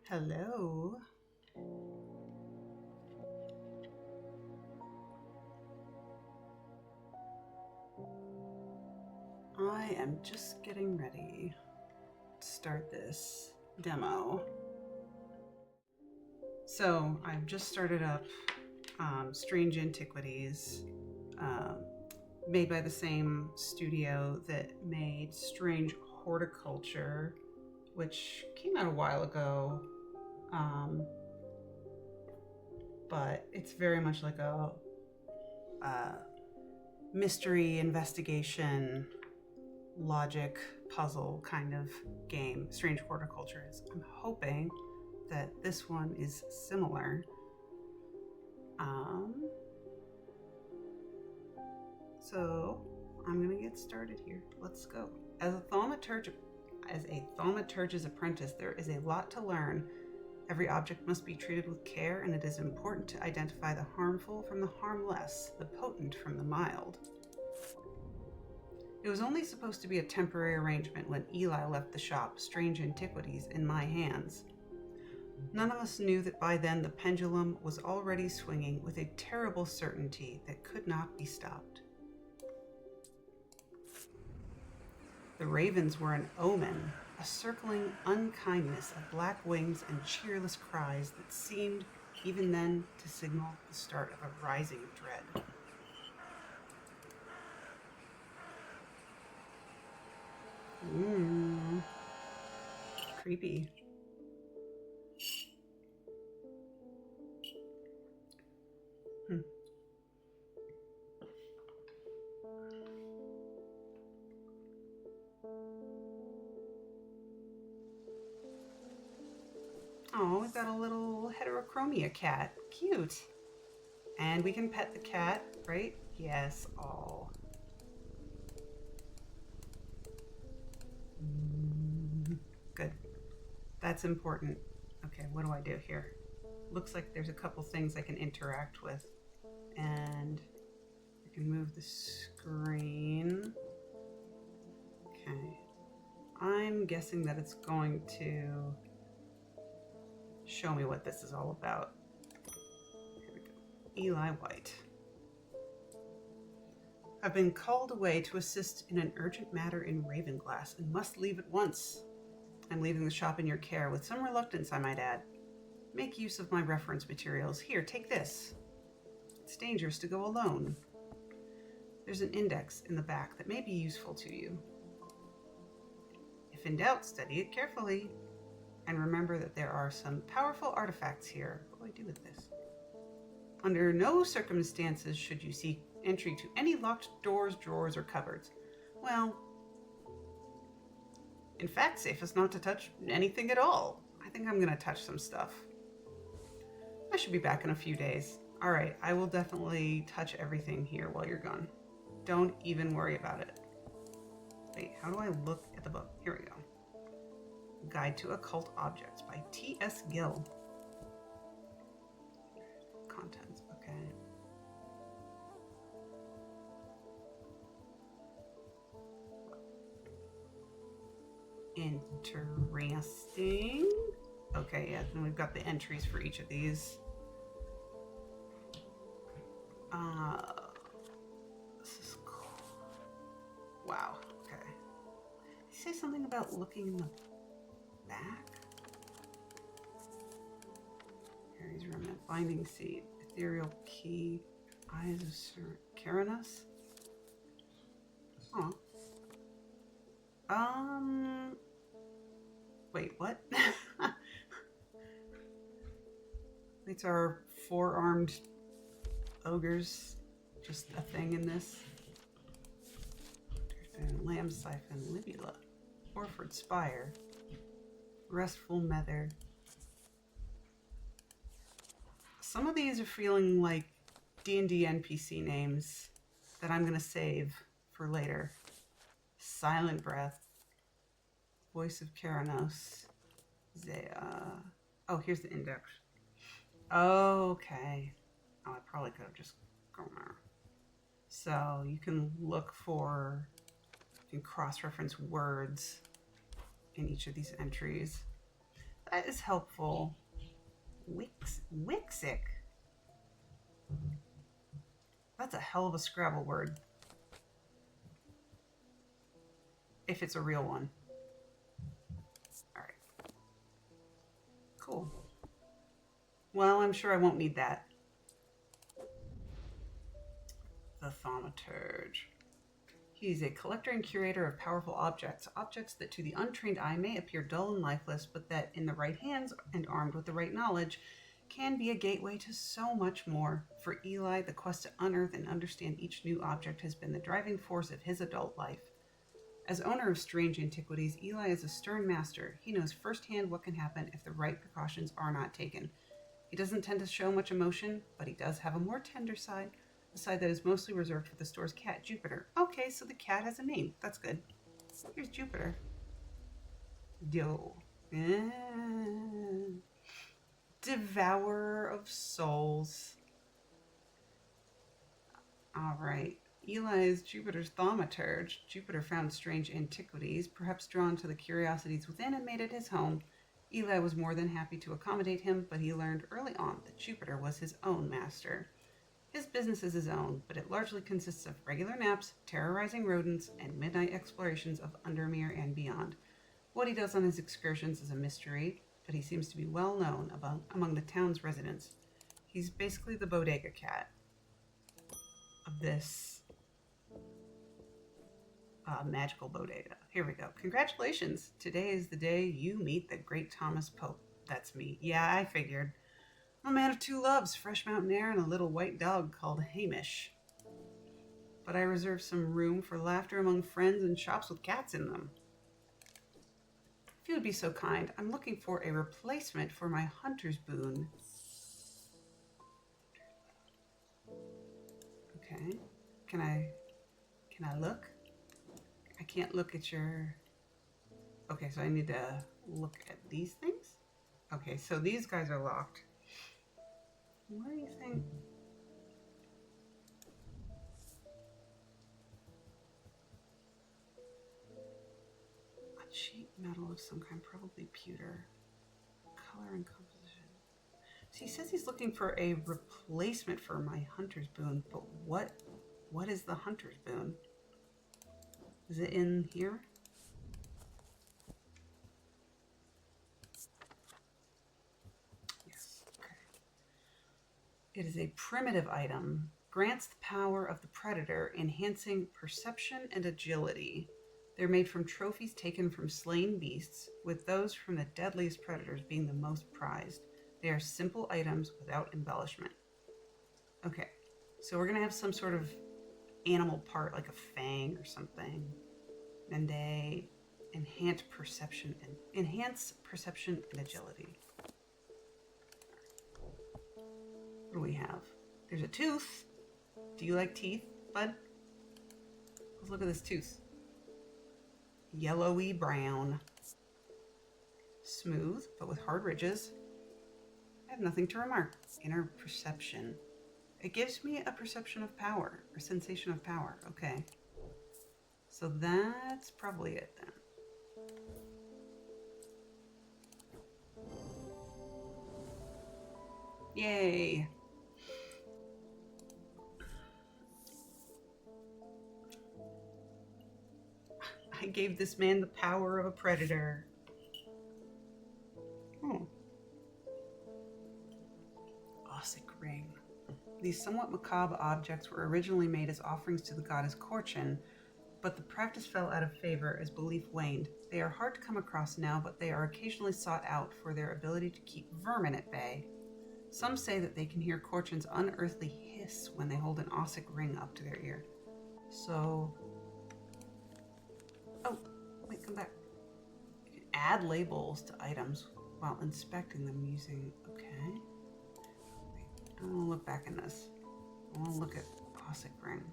Hello. I am just getting ready to start this demo. So I've just started up Strange Antiquities, made by the same studio that made Strange Horticulture, which came out a while ago. But it's very much like a mystery investigation logic puzzle kind of game. Strange Horticulture is. I'm hoping that this one is similar. So I'm gonna get started here. Let's go. As a thaumaturge's apprentice, there is a lot to learn. Every object must be treated with care, and it is important to identify the harmful from the harmless, the potent from the mild. It was only supposed to be a temporary arrangement when Eli left the shop, Strange Antiquities, in my hands. None of us knew that by then the pendulum was already swinging with a terrible certainty that could not be stopped. The ravens were an omen, a circling unkindness of black wings and cheerless cries that seemed, even then, to signal the start of a rising dread. Creepy. Oh, we've got a little heterochromia cat. Cute. And we can pet the cat, right? Yes. Oh. Good. That's important. Okay, what do I do here? Looks like there's a couple things I can interact with. And I can move the screen. Okay. I'm guessing that it's going to show me what this is all about. Here we go. Eli White. I've been called away to assist in an urgent matter in Ravenglass and must leave at once. I'm leaving the shop in your care with some reluctance, I might add. Make use of my reference materials. Here, take this. It's dangerous to go alone. There's an index in the back that may be useful to you. If in doubt, study it carefully. And remember that there are some powerful artifacts here. What do I do with this? Under no circumstances should you seek entry to any locked doors, drawers, or cupboards. Well, in fact, safest not to touch anything at all. I think I'm going to touch some stuff. I should be back in a few days. All right, I will definitely touch everything here while you're gone. Don't even worry about it. Wait, how do I look at the book? Here we go. Guide to Occult Objects by T.S. Gill. Contents, okay. Interesting. Okay, yeah, and we've got the entries for each of these. This is cool. Wow, okay. Did you say something about looking in the back? Harry's remnant, binding seed, ethereal key, eyes of Sir Caranus. Oh. Wait, what? These are four-armed ogres. Just a thing in this. Lamb siphon, libula, Orford spire, restful nether. Some of these are feeling like D&D NPC names that I'm gonna save for later. Silent breath, voice of Keranos, Zaya. Oh, here's the index. Okay. Oh, I probably could have just gone there. So you can look for, you can cross-reference words in each of these entries. That is helpful. Wixic. That's a hell of a Scrabble word. If it's a real one. Alright. Cool. Well, I'm sure I won't need that. The Thaumaturge. He's a collector and curator of powerful objects. Objects that to the untrained eye may appear dull and lifeless, but that in the right hands and armed with the right knowledge can be a gateway to so much more. For Eli, the quest to unearth and understand each new object has been the driving force of his adult life. As owner of Strange Antiquities, Eli is a stern master. He knows firsthand what can happen if the right precautions are not taken. He doesn't tend to show much emotion, but he does have a more tender side, a side that is mostly reserved for the store's cat, Jupiter. Okay, so the cat has a name. That's good. Here's Jupiter. Yo. Devourer of souls. Alright. Eli is Jupiter's thaumaturge. Jupiter found strange antiquities, perhaps drawn to the curiosities within, and made it his home. Eli was more than happy to accommodate him, but he learned early on that Jupiter was his own master. His business is his own, but it largely consists of regular naps, terrorizing rodents, and midnight explorations of Undermere and beyond. What he does on his excursions is a mystery, but he seems to be well known among the town's residents. He's basically the bodega cat of this magical bodega. Here we go. Congratulations. Today is the day you meet the great Thomas Pope. That's me. Yeah, I figured. I'm a man of two loves, fresh mountain air and a little white dog called Hamish. But I reserve some room for laughter among friends and shops with cats in them. If you would be so kind, I'm looking for a replacement for my hunter's boon. Okay. Can I look? I can't look at your... Okay, so I need to look at these things? Okay, so these guys are locked. What do you think? A cheap metal of some kind, probably pewter. Color and composition. So he says he's looking for a replacement for my hunter's boon, but what is the hunter's boon? Is it in here? Yes, okay. It is a primitive item. Grants the power of the predator, enhancing perception and agility. They're made from trophies taken from slain beasts, with those from the deadliest predators being the most prized. They are simple items without embellishment. Okay, so we're going to have some sort of animal part, like a fang or something. And they enhance perception and agility. What do we have? There's a tooth. Do you like teeth, bud? Let's look at this tooth. Yellowy brown. Smooth, but with hard ridges. I have nothing to remark. Inner perception. It gives me a perception of power, or sensation of power. Okay. So that's probably it then. Yay. I gave this man the power of a predator. Oh. Ossic ring. These somewhat macabre objects were originally made as offerings to the goddess Korchin, but the practice fell out of favor as belief waned. They are hard to come across now, but they are occasionally sought out for their ability to keep vermin at bay. Some say that they can hear Korchin's unearthly hiss when they hold an Ossic ring up to their ear. So... Oh, wait, come back. You can add labels to items while inspecting them using... Okay. Wait, I don't want to look back in this. I want to look at Ossic ring.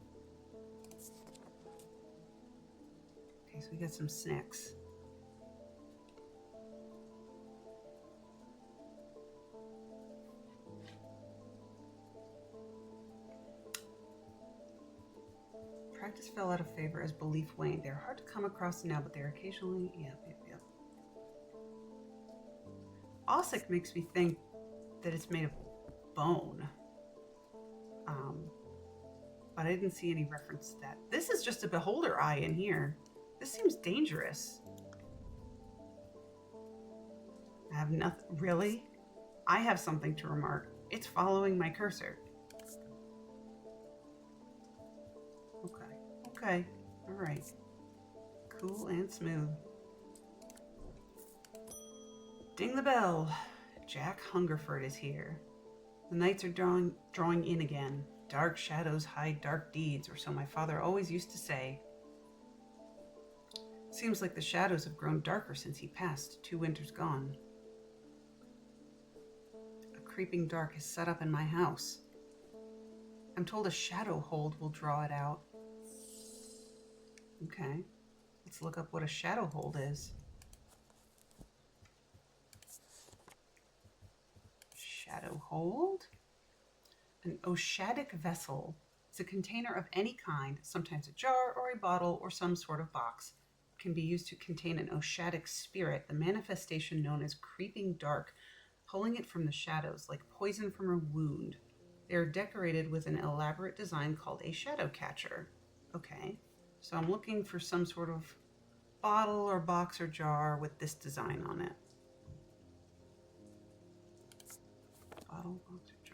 Okay, so we got some snacks. Practice fell out of favor as belief waned. They're hard to come across now, but they're occasionally... Yep. Ossic makes me think that it's made of bone. But I didn't see any reference to that. This is just a beholder eye in here. This seems dangerous. I have nothing. Really? I have something to remark. It's following my cursor. Okay. All right. Cool and smooth. Ding the bell. Jack Hungerford is here. The nights are drawing in again. Dark shadows hide dark deeds, or so my father always used to say. Seems like the shadows have grown darker since he passed, 2 winters gone. A creeping dark is set up in my house. I'm told a shadow hold will draw it out. Okay, let's look up what a shadow hold is. Shadow hold? An oshadic vessel is a container of any kind, sometimes a jar or a bottle or some sort of box. It can be used to contain an oshadic spirit, the manifestation known as creeping dark, pulling it from the shadows like poison from a wound. They are decorated with an elaborate design called a shadow catcher. Okay, so I'm looking for some sort of bottle or box or jar with this design on it. Bottle, box, or jar.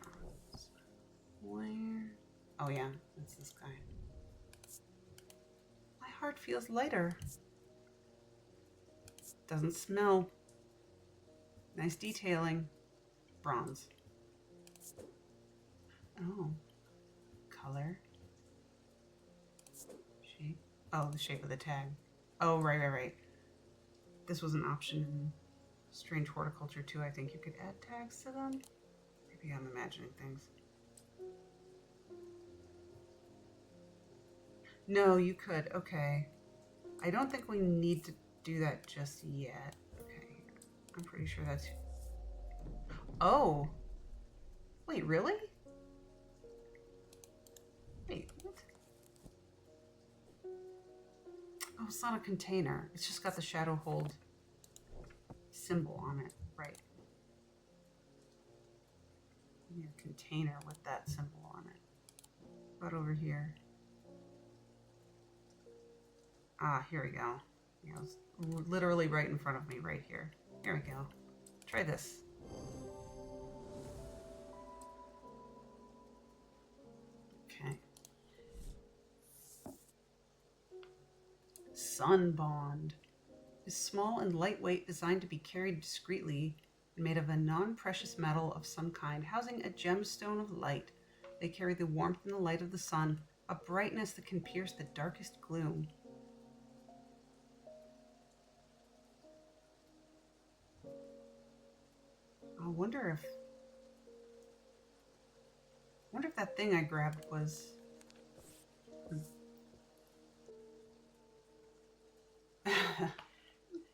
Where? Oh yeah, that's this guy. My heart feels lighter. Doesn't smell. Nice detailing. Bronze. Oh. Color. Shape. Oh, the shape of the tag. Oh, right. This was an option in Strange Horticulture too. I think you could add tags to them. Maybe I'm imagining things. No, you could. Okay. I don't think we need to do that just yet. Okay. I'm pretty sure that's... Oh. Wait, really? Wait, what? Oh, it's not a container. It's just got the shadow hold symbol on it. Right. We need a container with that symbol on it. What about over here? Ah, here we go. Yeah, it's literally right in front of me, right here. Here we go. Try this. Okay. Sun Bond is small and lightweight, designed to be carried discreetly, and made of a non-precious metal of some kind, housing a gemstone of light. They carry the warmth and the light of the sun, a brightness that can pierce the darkest gloom. I wonder if that thing I grabbed was...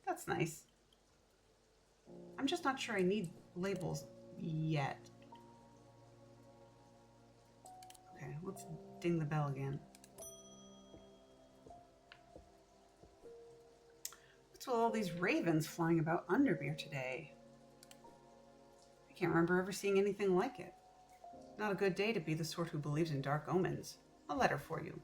That's nice. I'm just not sure I need labels yet. Okay, let's ding the bell again. What's with all these ravens flying about Undermere today? I can't remember ever seeing anything like it. Not a good day to be the sort who believes in dark omens. A letter for you.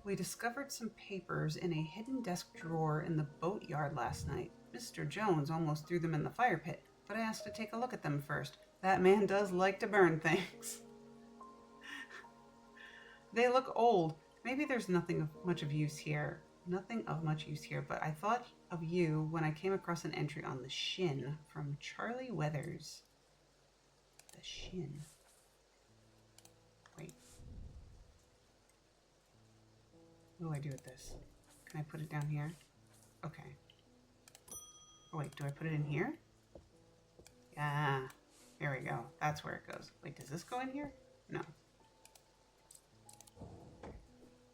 We discovered some papers in a hidden desk drawer in the boatyard last night. Mr. Jones almost threw them in the fire pit, but I asked to take a look at them first. That man does like to burn things. They look old. Maybe there's nothing of much use here, but I thought of you when I came across an entry on the Shin from Charlie Weathers. The Shin. Wait. What do I do with this? Can I put it down here? Okay. Oh wait, do I put it in here? Yeah, here we go. That's where it goes. Wait, does this go in here? No.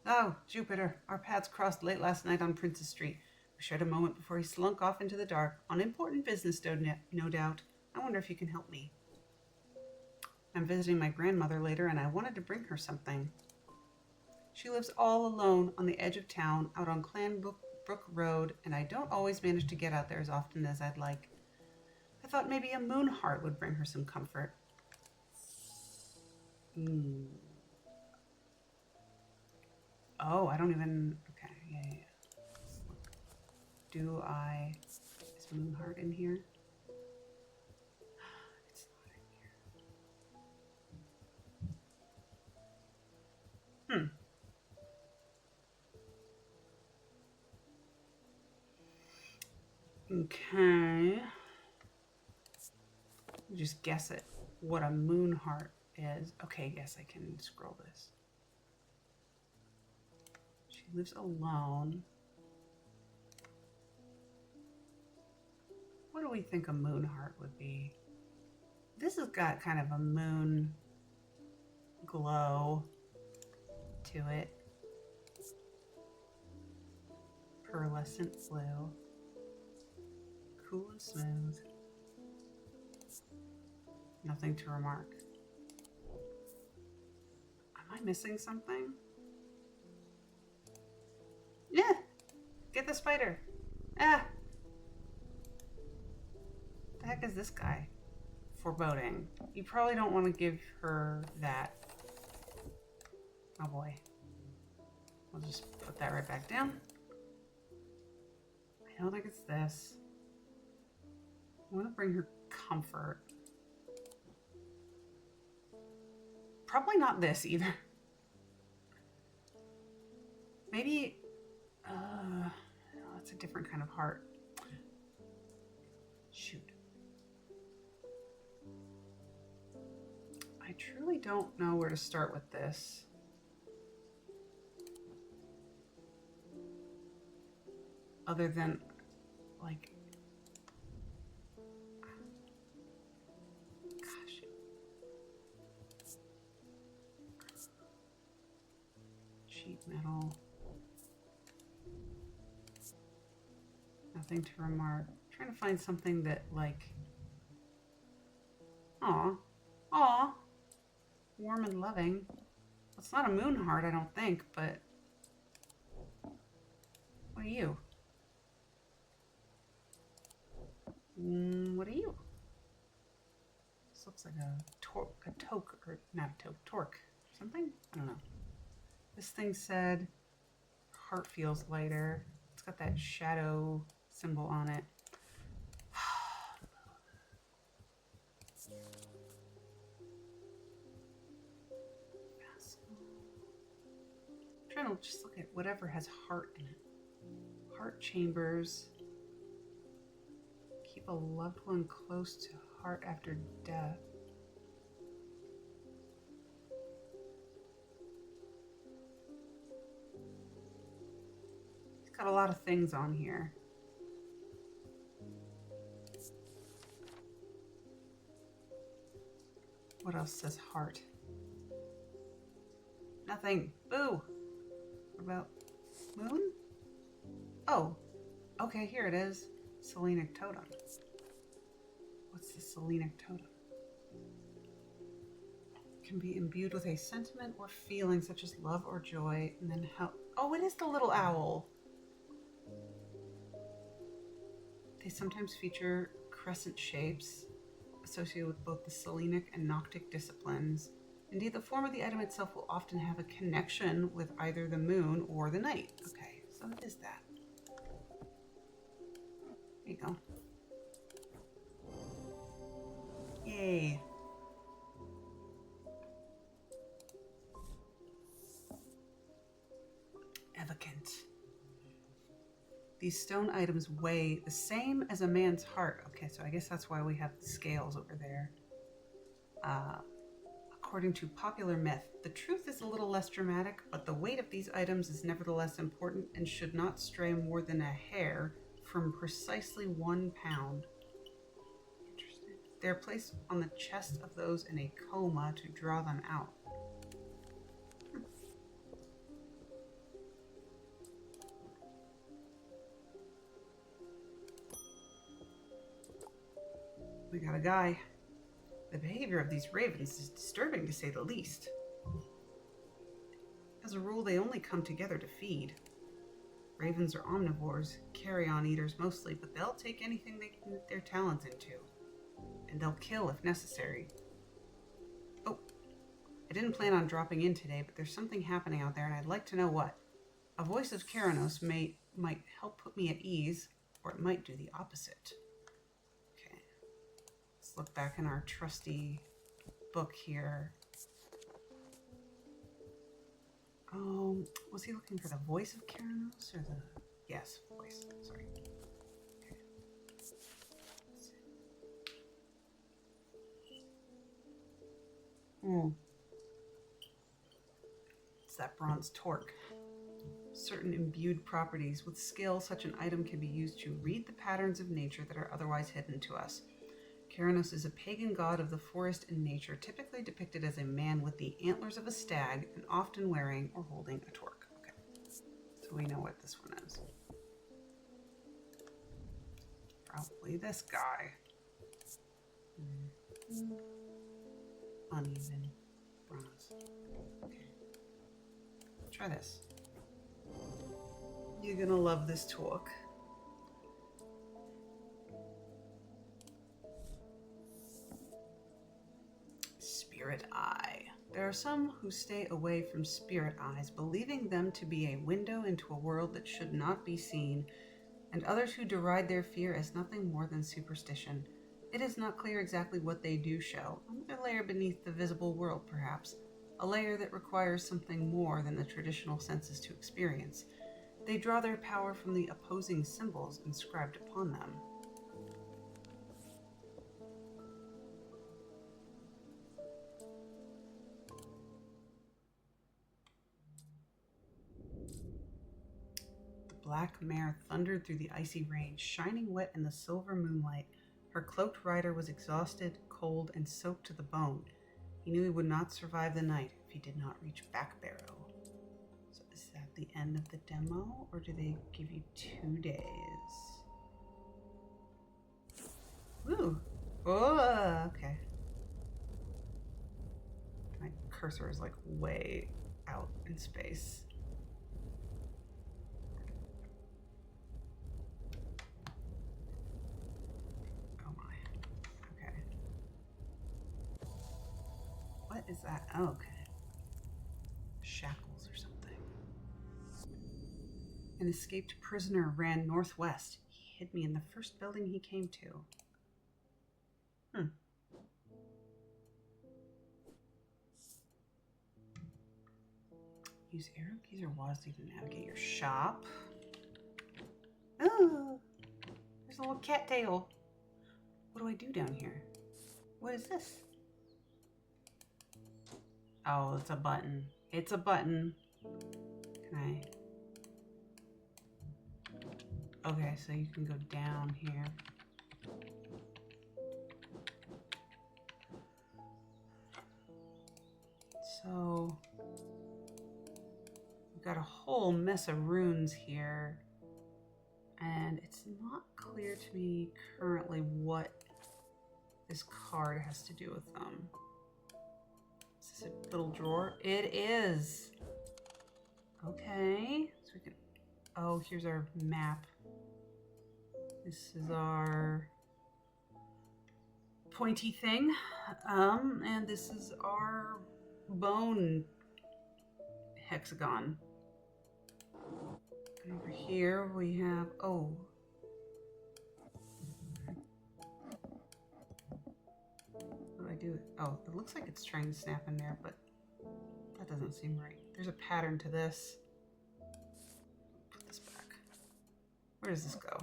Oh, Jupiter. Our paths crossed late last night on Princess Street. We shared a moment before he slunk off into the dark. On important business, no doubt. I wonder if you can help me. I'm visiting my grandmother later, and I wanted to bring her something. She lives all alone on the edge of town, out on Clanbrook Road, and I don't always manage to get out there as often as I'd like. I thought maybe a moon heart would bring her some comfort. Oh, I don't even... Okay, yeah. Do I... Is moon heart in here? It's not in here. Okay. Just guess it. What a moon heart is. Okay, yes, I can scroll this. She lives alone. What do we think a moon heart would be? This has got kind of a moon glow to it. Pearlescent blue. Cool and smooth. Nothing to remark. Am I missing something? Yeah! Get the spider! Ah! The heck is this guy? Foreboding. You probably don't want to give her that. Oh boy. We'll just put that right back down. I don't think it's this. I want to bring her comfort. Probably not this either. Maybe, oh, it's a different kind of heart. Shoot. I truly don't know where to start with this. Other than, like, gosh. Sheet metal. Nothing to remark. I'm trying to find something that, like, aw, warm and loving. It's not a moon heart, I don't think, but what are you? What are you? This looks like a toque, or not a toque, torque, something? I don't know. This thing said, heart feels lighter. It's got that shadow symbol on it. I'm trying to just look at whatever has heart in it. Heart chambers. Keep a loved one close to heart after death. It's got a lot of things on here. What else says heart? Nothing. Boo! What about moon? Oh, okay, here it is. Selenic totem. What's the Selenic totem? It can be imbued with a sentiment or feeling such as love or joy, and then help. Oh, it is the little owl. They sometimes feature crescent shapes associated with both the Selenic and Noctic disciplines. Indeed, the form of the item itself will often have a connection with either the moon or the night. Okay, so it is that. There you go. Yay. Evocant. These stone items weigh the same as a man's heart. Okay, so I guess that's why we have the scales over there. According to popular myth, the truth is a little less dramatic, but the weight of these items is nevertheless important and should not stray more than a hair from precisely 1 pound. Interesting. They're placed on the chest of those in a coma to draw them out. We got a guy. The behavior of these ravens is disturbing to say the least. As a rule, they only come together to feed. Ravens are omnivores, carrion eaters mostly, but they'll take anything they can get their talons into. And they'll kill if necessary. Oh, I didn't plan on dropping in today, but there's something happening out there and I'd like to know what. A voice of Keranos might help put me at ease, or it might do the opposite. Okay, let's look back in our trusty book here. Oh, was he looking for the voice of Keranos or the... Yes, voice, sorry. Okay. It's that bronze torque. Certain imbued properties. With skill, such an item can be used to read the patterns of nature that are otherwise hidden to us. Keranos is a pagan god of the forest and nature, typically depicted as a man with the antlers of a stag and often wearing or holding a torque. Okay, so we know what this one is. Probably this guy. Uneven bronze. Okay, try this. You're gonna love this torque. Spirit Eye. There are some who stay away from spirit eyes, believing them to be a window into a world that should not be seen, and others who deride their fear as nothing more than superstition. It is not clear exactly what they do show, another layer beneath the visible world perhaps, a layer that requires something more than the traditional senses to experience. They draw their power from the opposing symbols inscribed upon them. The black mare thundered through the icy rain, shining wet in the silver moonlight. Her cloaked rider was exhausted, cold, and soaked to the bone. He knew he would not survive the night if he did not reach Backbarrow. So is that the end of the demo, or do they give you 2 days? Ooh. Oh, okay. My cursor is like way out in space. Oh my. Okay. What is that? Oh, okay. Shackles or something. An escaped prisoner ran northwest. He hid me in the first building he came to. Use arrow keys or WASD to navigate your shop. Oh, there's a little cattail. What do I do down here? What is this? Oh, it's a button. It's a button. Can I? Okay, so you can go down here. So we've got a whole mess of runes here, and it's not clear to me currently what this card has to do with them. Is this a little drawer? It is. Okay, so we can. Oh, here's our map. This is our pointy thing, and this is our bone hexagon. And over here we have, oh. What do I do? Oh, it looks like it's trying to snap in there, but that doesn't seem right. There's a pattern to this. Put this back. Where does this go?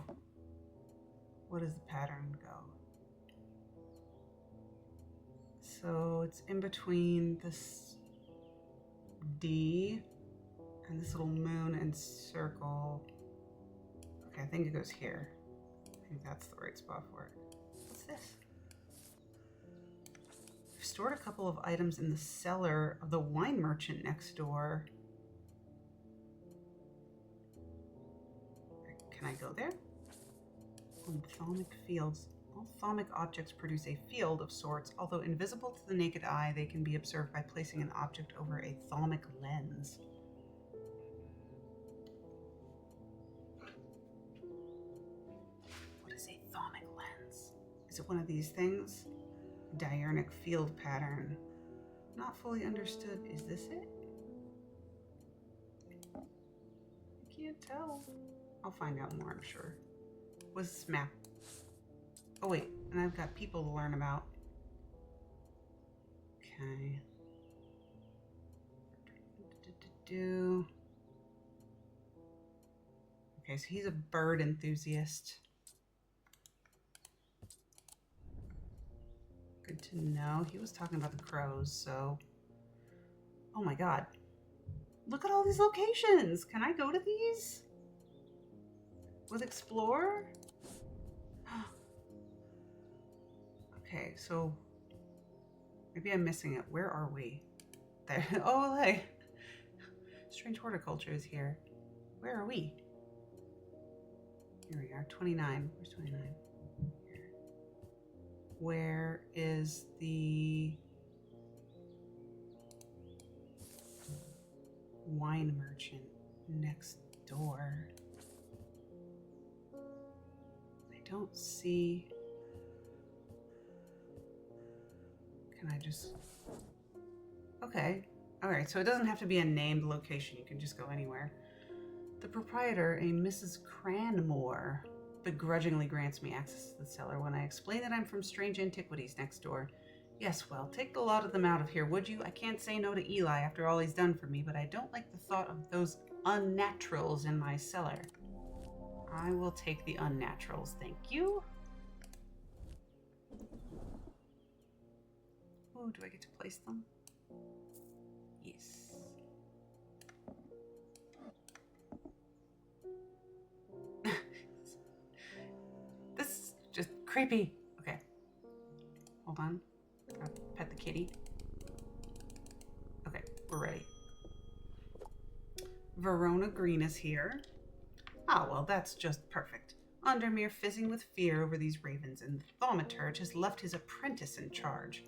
What does the pattern go? So it's in between this D and this little moon and circle. Okay, I think it goes here. I think that's the right spot for it. What's this? I've stored a couple of items in the cellar of the wine merchant next door. Can I go there? Ophthalmic fields. Ophthalmic objects produce a field of sorts. Although invisible to the naked eye, they can be observed by placing an object over a ophthalmic lens. What is a thaumic lens? Is it one of these things? Diurnic field pattern. Not fully understood. Is this it? I can't tell. I'll find out more, I'm sure. What's this map? Oh wait, and I've got people to learn about. Okay. Okay, so he's a bird enthusiast. Good to know. He was talking about the crows, so... Oh my god. Look at all these locations! Can I go to these? With Explore? Okay, so... Maybe I'm missing it. Where are we? There. Oh, hey! Strange Horticulture is here. Where are we? Here we are. 29. Where's 29? Here. Where is the wine merchant next door? I don't see... Can I just... Okay. Alright, so it doesn't have to be a named location. You can just go anywhere. The proprietor, a Mrs. Cranmore, begrudgingly grants me access to the cellar when I explain that I'm from Strange Antiquities next door. Yes, well, take the lot of them out of here, would you? I can't say no to Eli after all he's done for me, but I don't like the thought of those unnaturals in my cellar. I will take the unnaturals, thank you. Oh, do I get to place them? Yes. This is just creepy. Okay. Hold on. Gotta pet the kitty. Okay, we're ready. Verona Green is here. Ah, well, that's just perfect. Undermere fizzing with fear over these ravens, and the thaumaturge has left his apprentice in charge.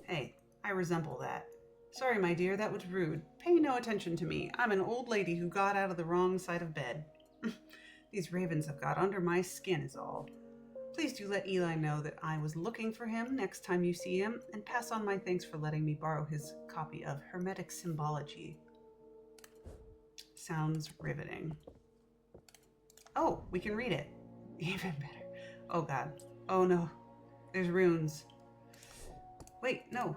Hey, I resemble that. Sorry, my dear, that was rude. Pay no attention to me. I'm an old lady who got out of the wrong side of bed. These ravens have got under my skin is all. Please do let Eli know that I was looking for him next time you see him, and pass on my thanks for letting me borrow his copy of Hermetic Symbology. Sounds riveting. Oh, we can read it. Even better. Oh god. Oh no. There's runes. Wait, no.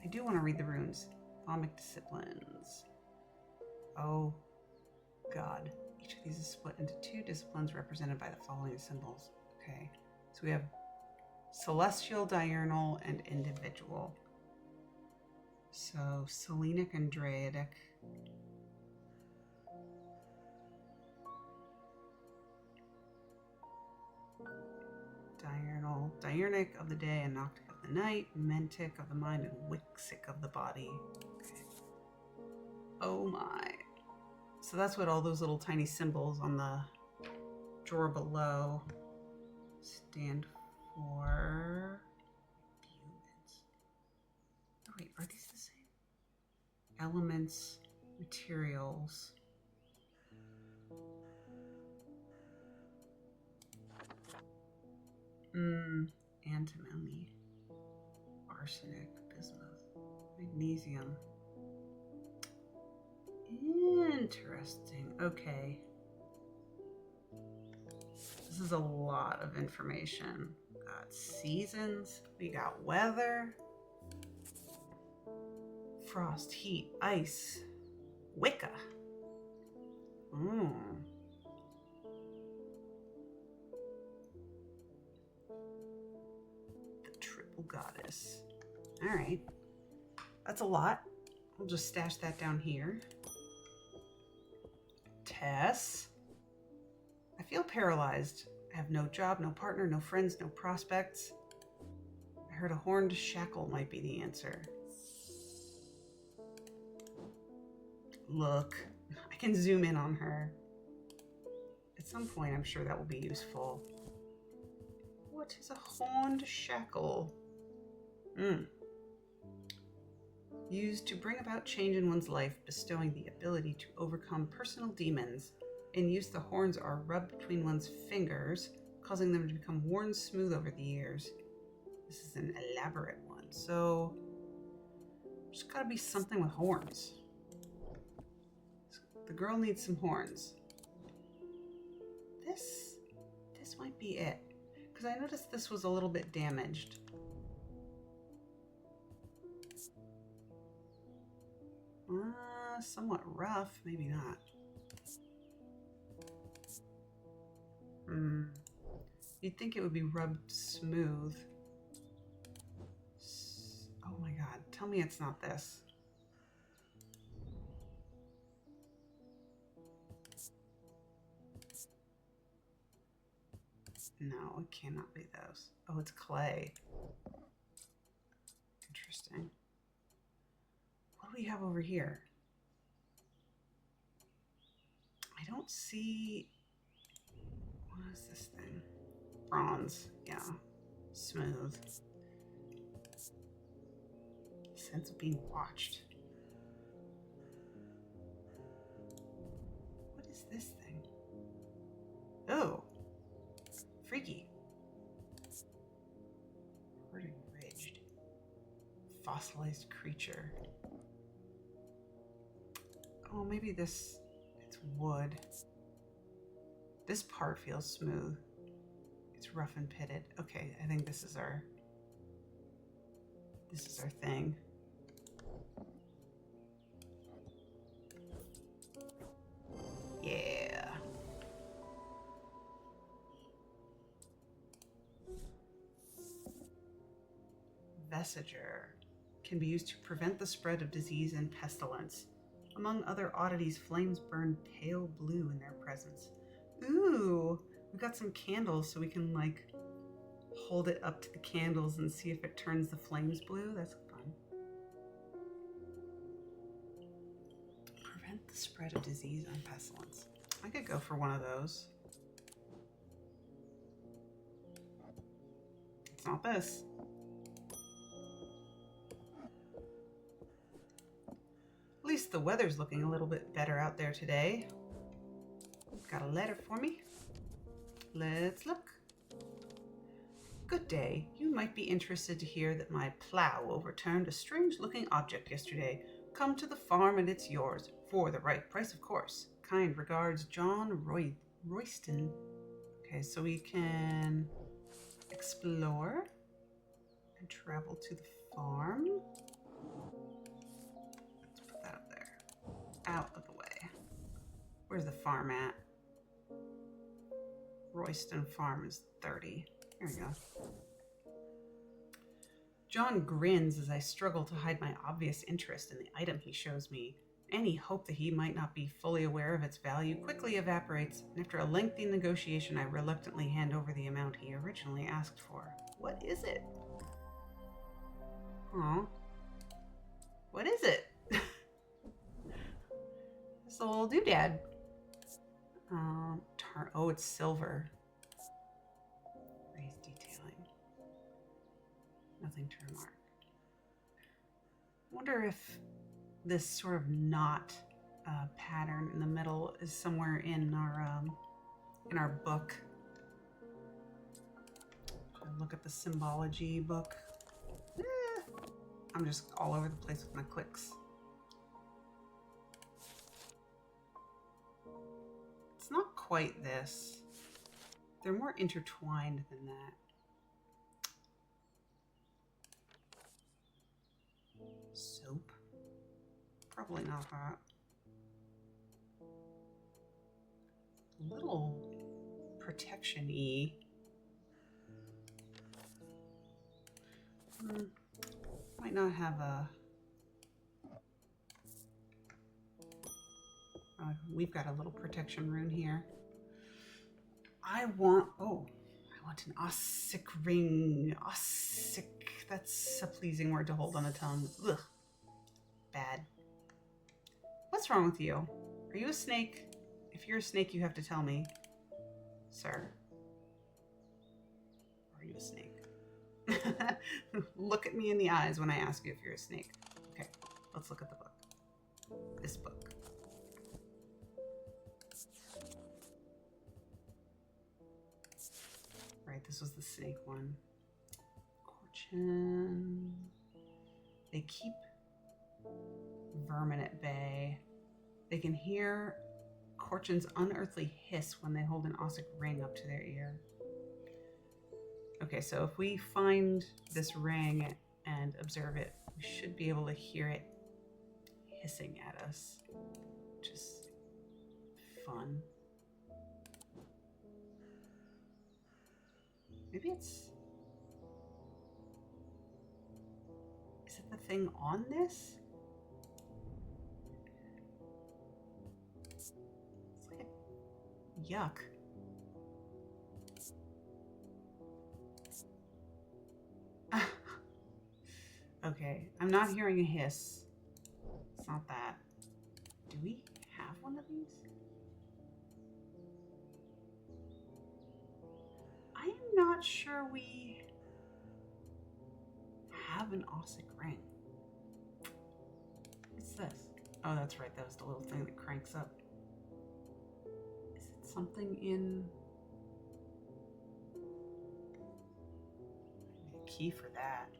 I do want to read the runes. Thaumic disciplines. Oh god. Each of these is split into 2 disciplines represented by the following symbols. Okay. So we have celestial, diurnal, and individual. So Selenic and Draidic. Diurnal, Diurnic of the day and Noctic of the night, Mentic of the mind, and Wixic of the body. Okay. Oh my. So that's what all those little tiny symbols on the drawer below stand for. Oh wait, are these the same? Elements, materials. Antimony, arsenic, bismuth, magnesium. Interesting. Okay. This is a lot of information. We got seasons, we got weather, frost, heat, ice, Wicca. Goddess. All right. That's a lot. We'll just stash that down here. Tess. I feel paralyzed. I have no job, no partner, no friends, no prospects. I heard a horned shackle might be the answer. Look, I can zoom in on her. At some point, I'm sure that will be useful. What is a horned shackle? Used to bring about change in one's life, bestowing the ability to overcome personal demons. In use, the horns are rubbed between one's fingers, causing them to become worn smooth over the years. This is an elaborate one, so there's gotta be something with horns. The girl needs some horns. This might be it, because I noticed this was a little bit damaged. Somewhat rough, maybe not. You'd think it would be rubbed smooth. Oh my god, tell me it's not this. No, it cannot be those. Oh, it's clay. Interesting. What do we have over here? I don't see... What is this thing? Bronze. Yeah. Smooth. Sense of being watched. What is this thing? Oh! Freaky. Ridged. Fossilized creature. Oh, maybe this... It's wood. This part feels smooth. It's rough and pitted. Okay, I think this is our thing. Yeah. Vesiger can be used to prevent the spread of disease and pestilence. Among other oddities, flames burn pale blue in their presence. Ooh, we got some candles so we can like hold it up to the candles and see if it turns the flames blue. That's fun. Prevent the spread of disease and pestilence. I could go for one of those. It's not this. At least the weather's looking a little bit better out there today. Got a letter for me? Let's look. Good day. You might be interested to hear that my plow overturned a strange-looking object yesterday. Come to the farm and it's yours. For the right price, of course. Kind regards, John Royston. Okay, so we can explore and travel to the farm. Let's put that up there. Out of the way. Where's the farm at? Royston Farm is 30. Here we go. John grins as I struggle to hide my obvious interest in the item he shows me. Any hope that he might not be fully aware of its value quickly evaporates, and after a lengthy negotiation, I reluctantly hand over the amount he originally asked for. What is it? Aw. What is it? This little doodad. Oh, it's silver. Raised detailing. Nothing to remark. I wonder if this sort of knot pattern in the middle is somewhere in our book. Look at the symbology book. I'm just all over the place with my clicks. It's not quite this. They're more intertwined than that. Soap? Probably not that. A little protection-y. Might not have a... we've got a little protection rune here. I want an Ossic ring. Ossic. That's a pleasing word to hold on the tongue. Ugh. Bad. What's wrong with you? Are you a snake? If you're a snake, you have to tell me. Sir. Are you a snake? Look at me in the eyes when I ask you if you're a snake. Okay, let's look at the book. This book. this was the snake one. Corchin. They keep vermin at bay. They can hear Corchin's unearthly hiss when they hold an Ossic ring up to their ear. Okay, so if we find this ring and observe it, we should be able to hear it hissing at us, which is fun. Maybe it's... Is it the thing on this? It's like a... Yuck. Okay, I'm not hearing a hiss. It's not that. Do we have one of these? I'm not sure we have an Ossic ring. What's this? Oh, that's right. That was the little thing that cranks up. Is it something in... I need a key for that.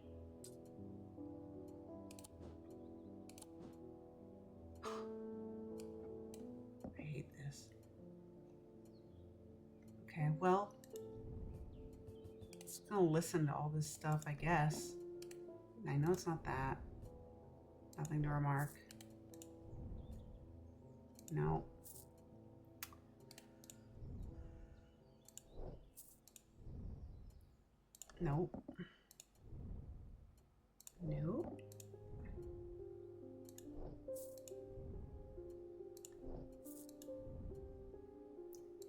I hate this. Okay, well, just gonna listen to all this stuff, I guess. I know it's not that. Nothing to remark. No. Nope. Nope.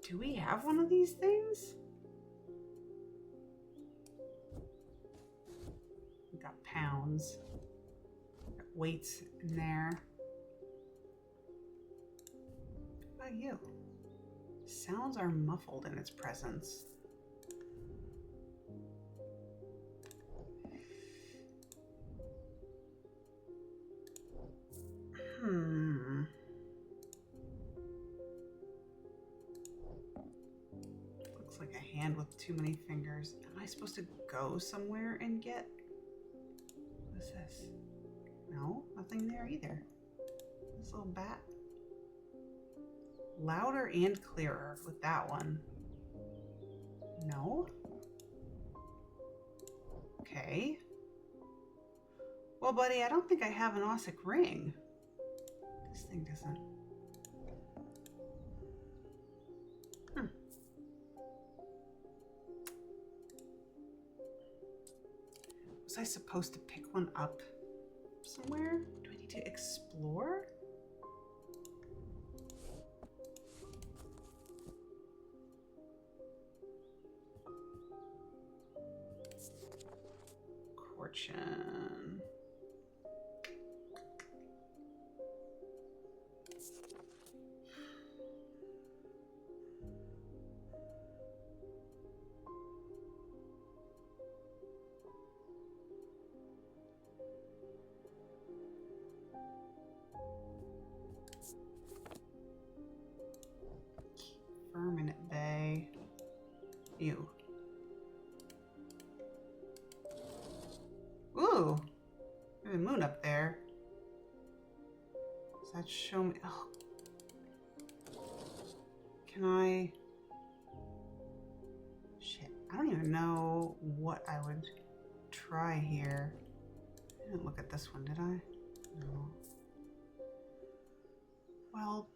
Do we have one of these things? We got pounds. Got weights in there. What about you? Sounds are muffled in its presence. Looks like a hand with too many fingers. Am I supposed to go somewhere and get... What is this? No, nothing there either. This little bat. Louder and clearer with that one. No. Okay. Well, buddy, I don't think I have an Ossic ring. This thing doesn't... Was I supposed to pick one up somewhere? Do I need to explore? Corchin. Vermin at bay. Ew. Ooh, there's a moon up there. Does that show me? Oh. Can I? Shit, I don't even know what I would try here. I didn't look at this one, did I? No. Well,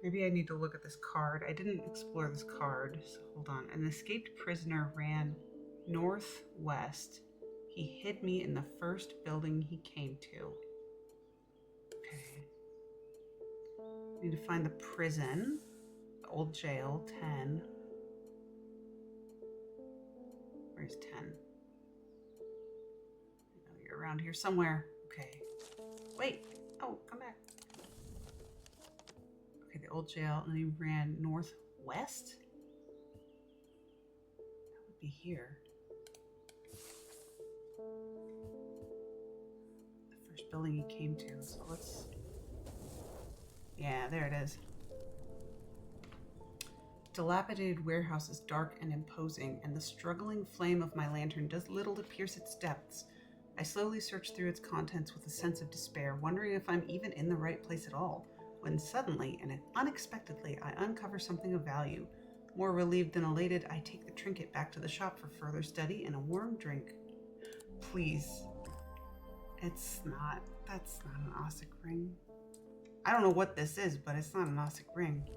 maybe I need to look at this card. I didn't explore this card, so hold on. An escaped prisoner ran northwest. He hid me in the first building he came to. Okay. I need to find the prison. The old jail, 10. Where's 10? I know you're around here somewhere. Okay. Wait. Oh, come back. Okay, the old jail, and he ran northwest? That would be here. The first building he came to, so let's... Yeah, there it is. Dilapidated warehouse is dark and imposing, and the struggling flame of my lantern does little to pierce its depths. I slowly search through its contents with a sense of despair, wondering if I'm even in the right place at all, when suddenly and unexpectedly I uncover something of value. More relieved than elated, I take the trinket back to the shop for further study and a warm drink. Please. That's not an Ossic ring. I don't know what this is, but it's not an Ossic ring.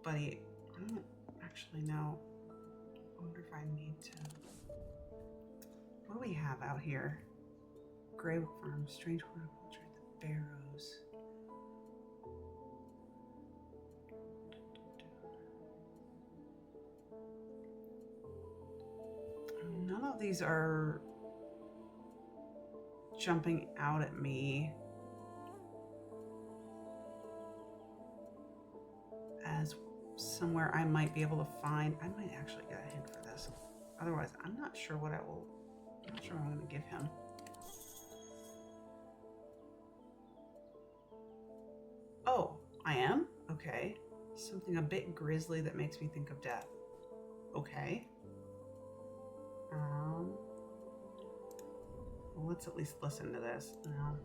Buddy, I don't actually know. I wonder if I need to... What do we have out here? Greywood Farm, Strange Horticulture, the Barrows. None of these are jumping out at me as somewhere I might be able to find. I might actually get a hint for this. Otherwise, I'm not sure what I'm not sure what I'm going to give him. Oh, I am? Okay. Something a bit grisly that makes me think of death. Okay. Well, let's at least listen to this. No.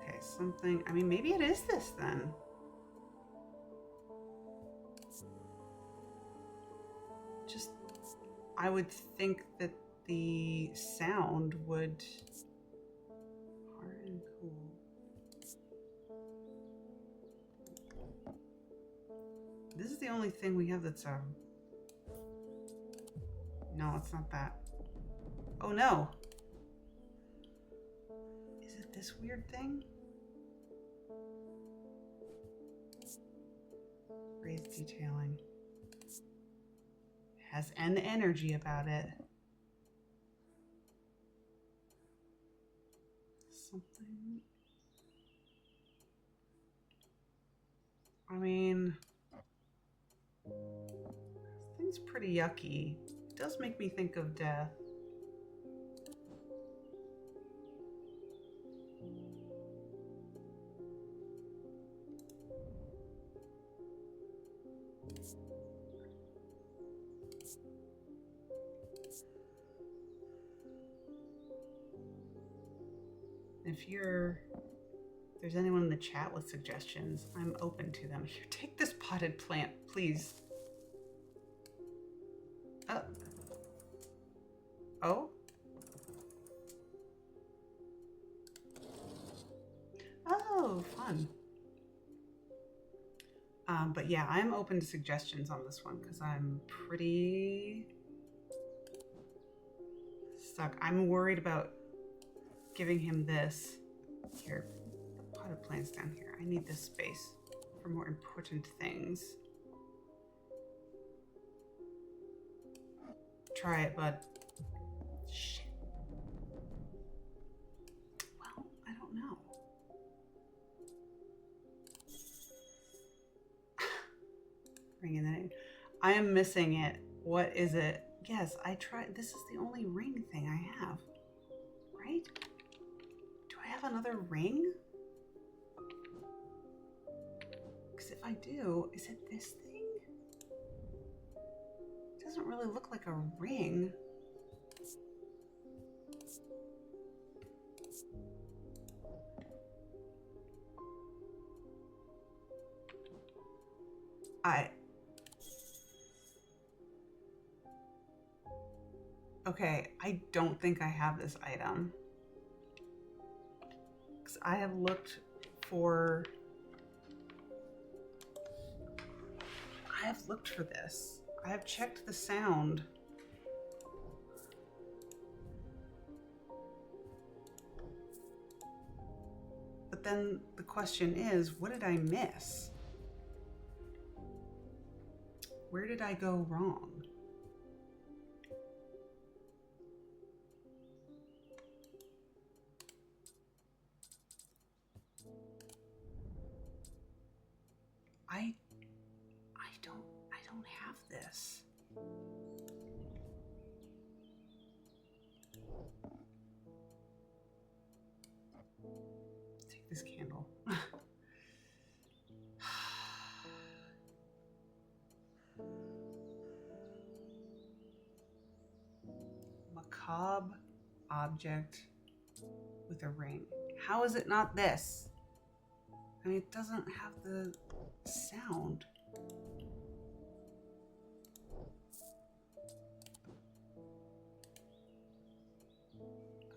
Okay, something... I mean, maybe it is this then. Just... I would think that the sound would... Hard and cool. This is the only thing we have that's No, it's not that. Oh no! Is it this weird thing? Raised detailing. Has an energy about it. Something. I mean, this thing's pretty yucky. It does make me think of death. If there's anyone in the chat with suggestions, I'm open to them. Here, take this potted plant, please. Oh? Oh, fun. But yeah, I'm open to suggestions on this one because I'm pretty stuck. I'm worried about giving him this. Here, the potted plants down here. I need this space for more important things. Try it, bud. Shit. Well, I don't know. Ringing the name. I am missing it. What is it? Yes, I tried. This is the only ring thing I have. Right? Do I have another ring? Because if I do, is it this thing? It doesn't really look like a ring. Okay, I don't think I have this item. Because I have looked for... this. I have checked the sound. But then the question is, what did I miss? Where did I go wrong? I don't have this. cob object with a ring. How is it not this? I mean, it doesn't have the sound.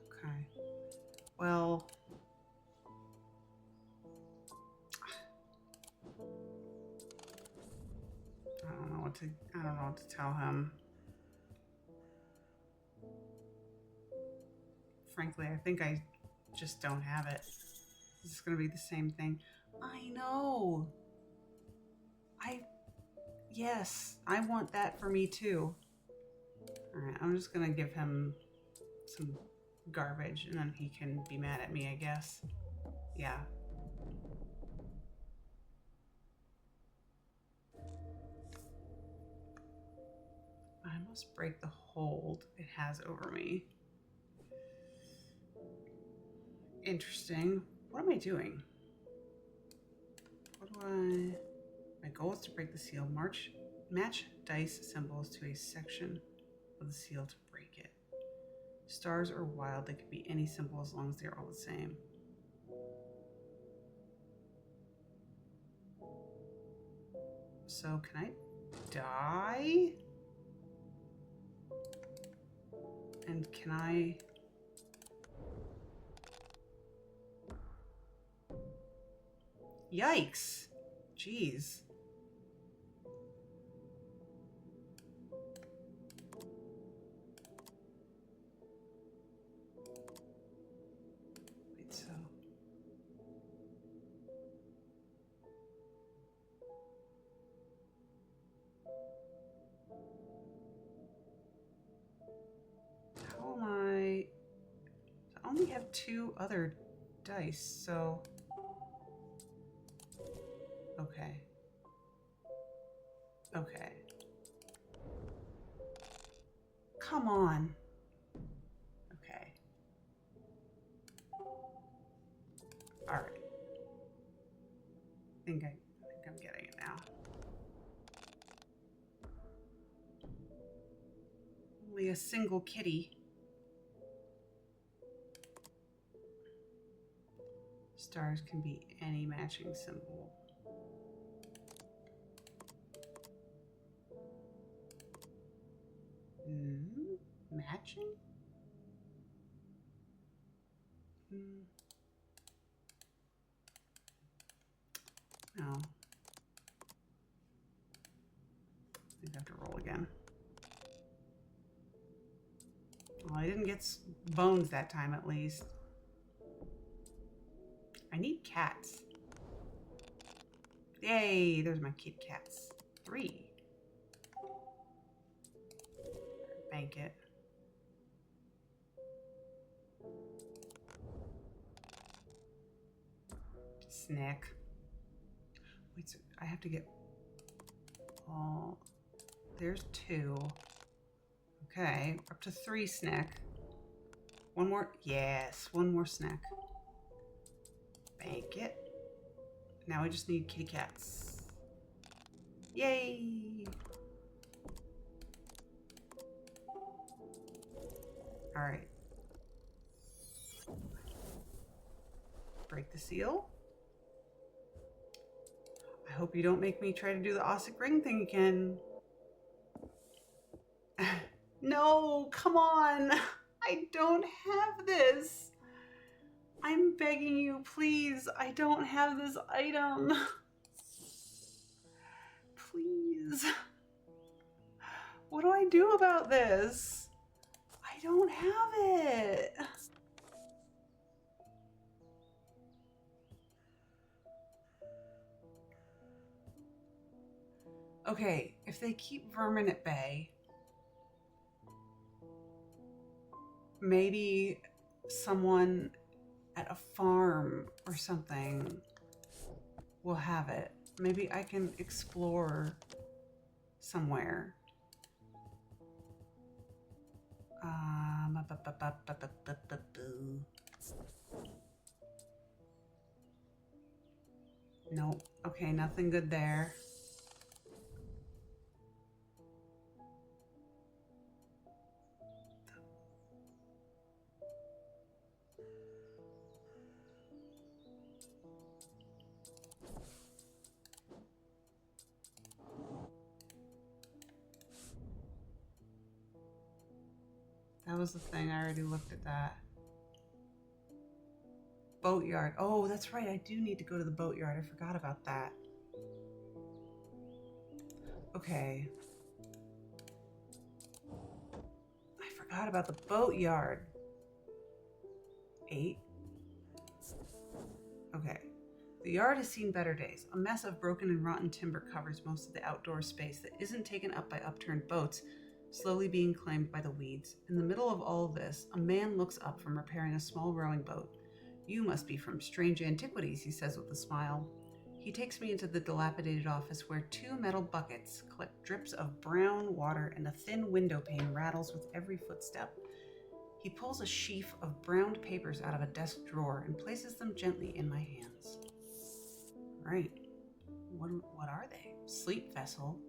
Okay. Well, I don't know what to tell him. Frankly, I think I just don't have it. It's going to be the same thing. I know. Yes, I want that for me too. All right, I'm just going to give him some garbage and then he can be mad at me, I guess. Yeah. I must break the hold it has over me. Interesting. What am I doing? My goal is to break the seal. Match dice symbols to a section of the seal to break it. Stars are wild. They could be any symbol as long as they're all the same. So can I die? And can I... Yikes! Jeez. Wait, so... How am I only have 2 other dice, so... Okay. Okay. Come on. Okay. All right. I think I'm getting it now. Only a single kitty. Stars can be any matching symbol. Matching? No. I think I have to roll again. Well, I didn't get bones that time, at least. I need cats. Yay, there's my kitty cats. 3. Bank it. Snack. Wait, so I have to get all... There's 2. Okay, up to 3 snack. 1 more. Yes, 1 more snack. Bank it. Now we just need kitty cats. Yay! All right. Break the seal. I hope you don't make me try to do the Ossic ring thing again. No, come on. I don't have this. I'm begging you, please. I don't have this item. Please. What do I do about this? I don't have it. Okay, if they keep vermin at bay, maybe someone at a farm or something will have it. Maybe I can explore somewhere. Nope. Okay, nothing good there. That was the thing. I already looked at that. Boatyard. Oh, that's right. I do need to go to the boatyard. I forgot about that. Okay. I forgot about the boatyard. 8. Okay. The yard has seen better days. A mess of broken and rotten timber covers most of the outdoor space that isn't taken up by upturned boats, slowly being claimed by the weeds. In the middle of all this, a man looks up from repairing a small rowing boat. "You must be from Strange Antiquities," he says with a smile. He takes me into the dilapidated office where 2 metal buckets collect drips of brown water and a thin window pane rattles with every footstep. He pulls a sheaf of browned papers out of a desk drawer and places them gently in my hands. Right. What are they? Sleep vessel.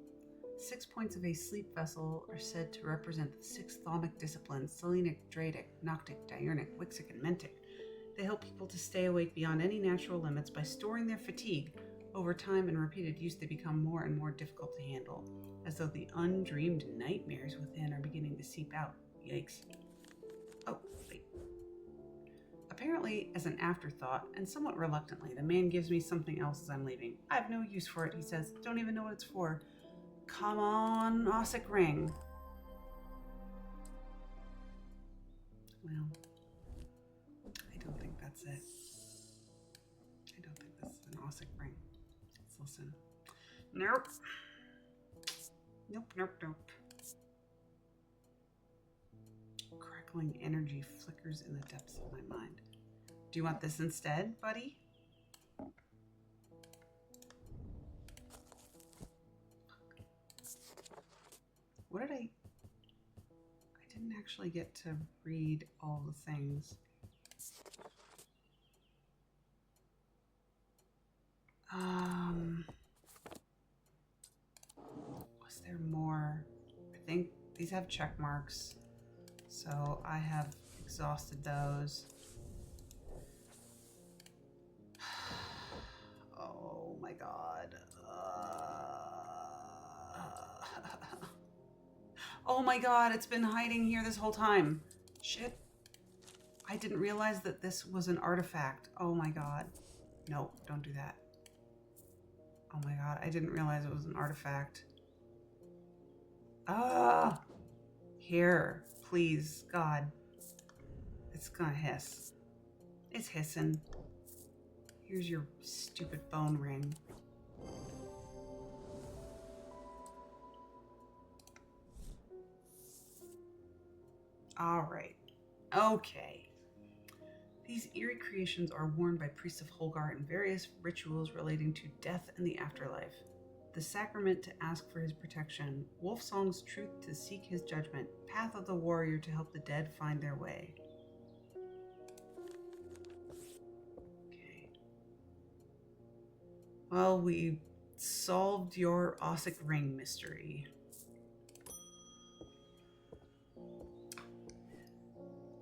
6 points of a sleep vessel are said to represent the 6 thaumic disciplines: Selenic, Dradic, Noctic, Diurnic, Wixic, and Mentic. They help people to stay awake beyond any natural limits by storing their fatigue. Over time and repeated use, they become more and more difficult to handle, as though the undreamed nightmares within are beginning to seep out. Yikes. Oh, wait. Apparently, as an afterthought, and somewhat reluctantly, the man gives me something else as I'm leaving. "I have no use for it," he says. "Don't even know what it's for." Come on, Ossic ring. Well, I don't think that's it. I don't think this is an Ossic ring. Let's listen. Nope. Nope, nope, nope. Crackling energy flickers in the depths of my mind. Do you want this instead, buddy? What did I didn't actually get to read all the things. Was there more? I think these have check marks, so I have exhausted those. Oh my god. Oh my god, it's been hiding here this whole time. Shit. I didn't realize that this was an artifact. Oh my god. No, don't do that. Oh my god, I didn't realize it was an artifact. Here, please, God. It's gonna hiss. It's hissing. Here's your stupid bone ring. Alright. Okay. These eerie creations are worn by priests of Holgar in various rituals relating to death and the afterlife. The sacrament to ask for his protection, Wolfsong's truth to seek his judgment, path of the warrior to help the dead find their way. Okay. Well, we solved your Ossic ring mystery.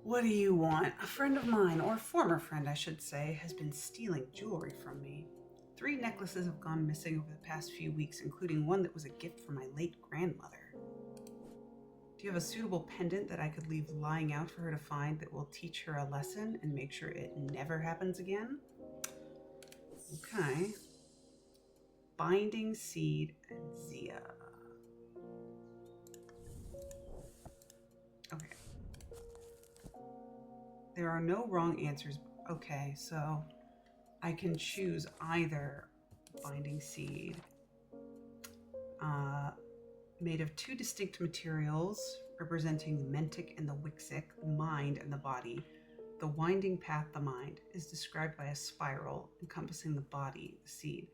What do you want? A friend of mine, or former friend I should say, has been stealing jewelry from me. 3 necklaces have gone missing over the past few weeks, including one that was a gift from my late grandmother. Do you have a suitable pendant that I could leave lying out for her to find that will teach her a lesson and make sure it never happens again? Okay. Binding Seed and Zia. Okay. There are no wrong answers. Okay, so I can choose either Binding Seed, made of 2 distinct materials representing the Mentic and the Wixic, the mind and the body. The winding path, the mind, is described by a spiral encompassing the body, the seed.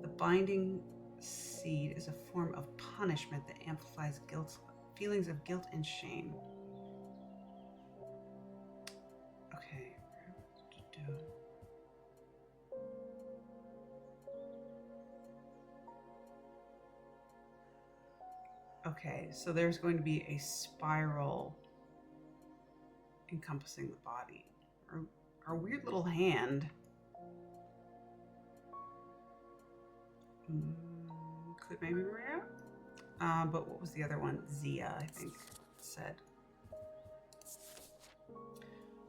The Binding Seed is a form of punishment that amplifies feelings of guilt and shame. Okay. Okay, so there's going to be a spiral encompassing the body. Our weird little hand. Could maybe be rare. But what was the other one? Zia, I think, said.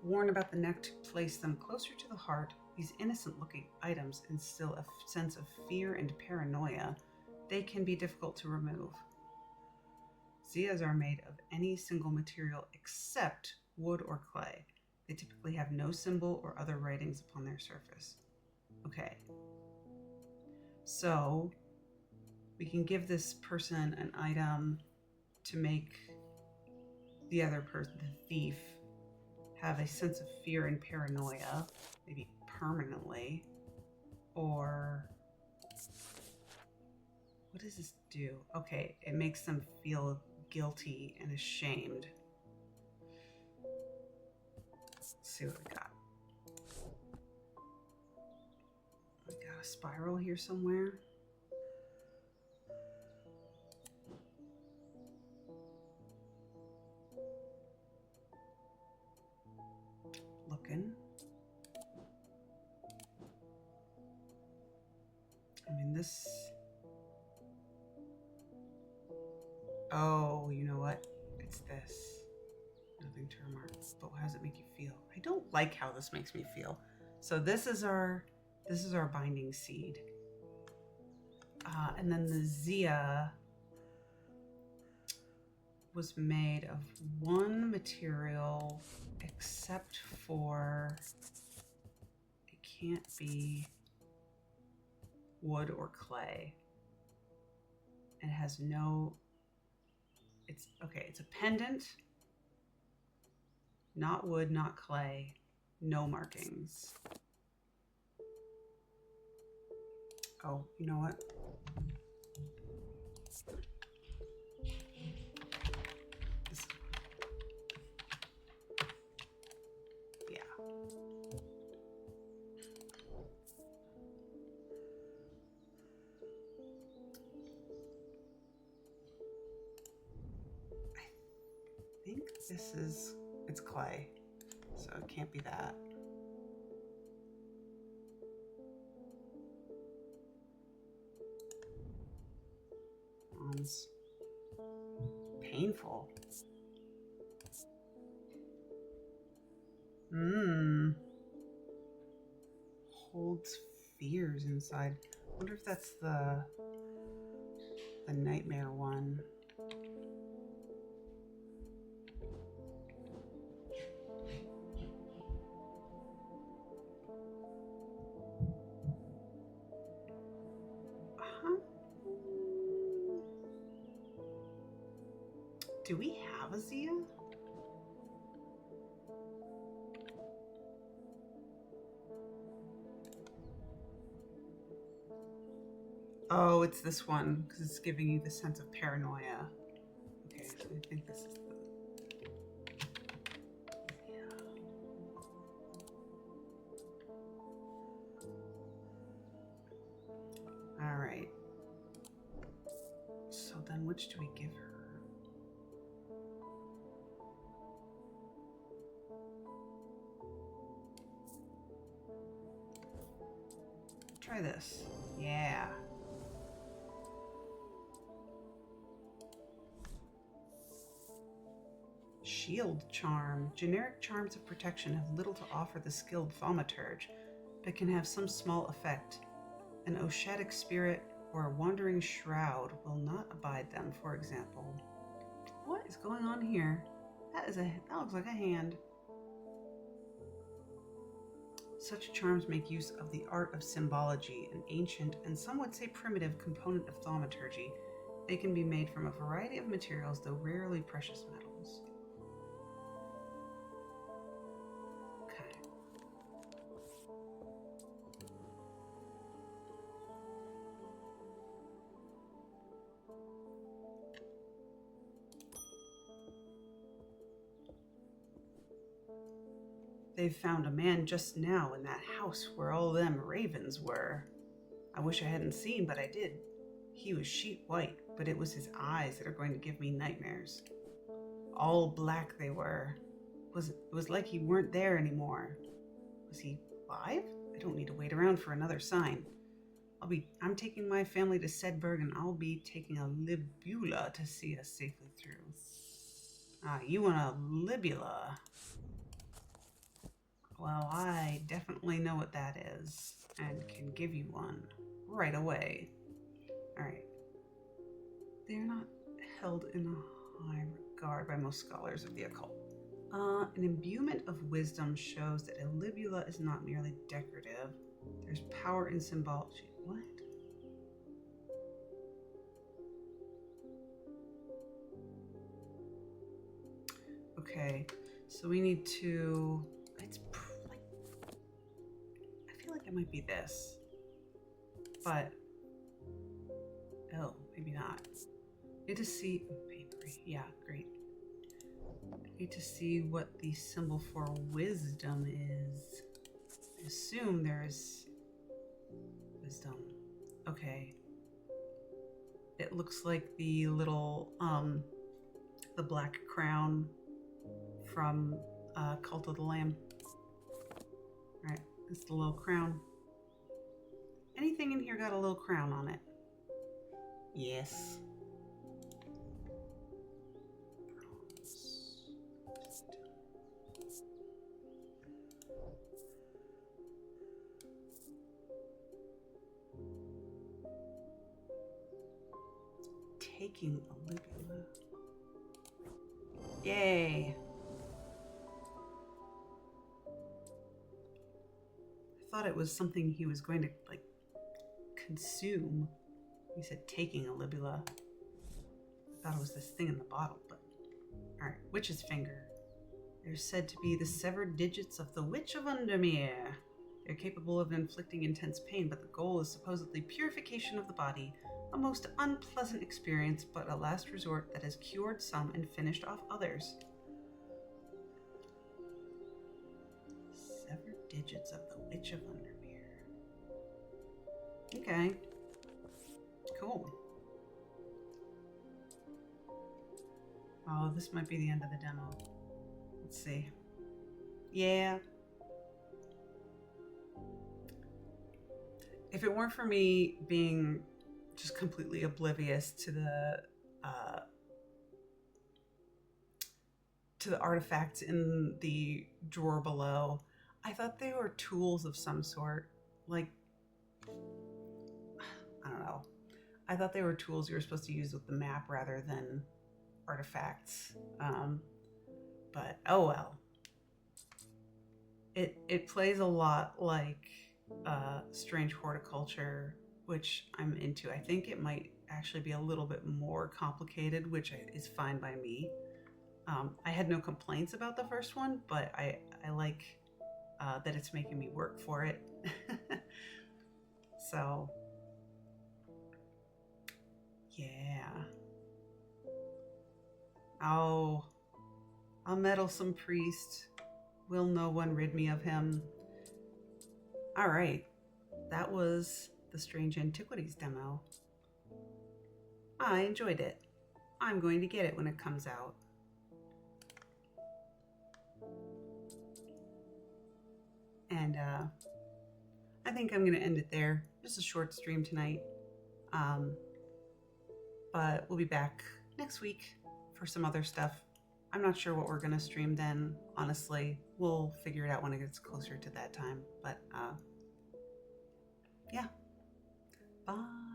Worn about the neck to place them closer to the heart, these innocent-looking items instill a sense of fear and paranoia. They can be difficult to remove. Ziyas are made of any single material except wood or clay. They typically have no symbol or other writings upon their surface. Okay. So, we can give this person an item to make the other person, the thief, have a sense of fear and paranoia, maybe permanently. Or, what does this do? Okay, it makes them feel guilty and ashamed. Let's see what we got. We got a spiral here somewhere. Looking. I mean, this... Oh, you know what? It's this. Nothing to remark. But how does it make you feel? I don't like how this makes me feel. So this is our binding seed. And then the Ziya was made of one material except for it can't be wood or clay. And it has no, it's a pendant, not wood, not clay, no markings. Oh, you know what? Yeah. I think this is, it's clay, so it can't be that. Sounds painful. Holds fears inside. Wonder if that's the nightmare one. Do we have a Ziya? Oh, it's this one, because it's giving you the sense of paranoia. Okay, so I think this is the... Yeah. All right. So then which do we give her? Try this. Yeah. Shield charm. Generic charms of protection have little to offer the skilled thaumaturge, but can have some small effect. An Oshatic spirit or a wandering shroud will not abide them, for example. What is going on here? That looks like a hand. Such charms make use of the art of symbology, an ancient and some would say primitive component of thaumaturgy. They can be made from a variety of materials, though rarely precious metals. Okay. They've found a man just now in that house where all them ravens were. I wish I hadn't seen, but I did. He was sheet white, but it was his eyes that are going to give me nightmares. All black they were. It was like he weren't there anymore. Was he alive? I don't need to wait around for another sign. I'm taking my family to Sedberg, and I'll be taking a libula to see us safely through. Ah, you want a libula? Well, I definitely know what that is and can give you one right away. All right. They're not held in high regard by most scholars of the occult. An imbuement of wisdom shows that a libula is not merely decorative. There's power in symbology. What? Okay, so we need to. It's like, I feel like it might be this, but oh, maybe not. Need to see papery. Yeah, great. Need to see what the symbol for wisdom is. I assume there's wisdom. Okay. It looks like the little the black crown from Cult of the Lamb. All right, it's the little crown. Anything in here got a little crown on it? Yes. Taking a libula. Yay. I thought it was something he was going to like consume. He said taking a libula. I thought it was this thing in the bottle, but all right. Witch's finger. They're said to be the severed digits of the Witch of Undermere. They're capable of inflicting intense pain, but the goal is supposedly purification of the body. A most unpleasant experience, but a last resort that has cured some and finished off others. Severed digits of the Witch of Undermere. Okay. Cool. Oh, this might be the end of the demo. Let's see. Yeah. If it weren't for me being just completely oblivious to the artifacts in the drawer below, I thought they were tools of some sort. Like, I don't know. I thought they were tools you were supposed to use with the map rather than artifacts. But oh well. It plays a lot like Strange Horticulture, which I'm into. I think it might actually be a little bit more complicated, which is fine by me. I had no complaints about the first one, but I like that it's making me work for it. So, yeah. Oh, a meddlesome priest. Will no one rid me of him? All right. That was the Strange Antiquities demo. I enjoyed it. I'm going to get it when it comes out. And I think I'm going to end it there. Just a short stream tonight. But we'll be back next week for some other stuff. I'm not sure what we're going to stream then, honestly. We'll figure it out when it gets closer to that time. But yeah. Bye.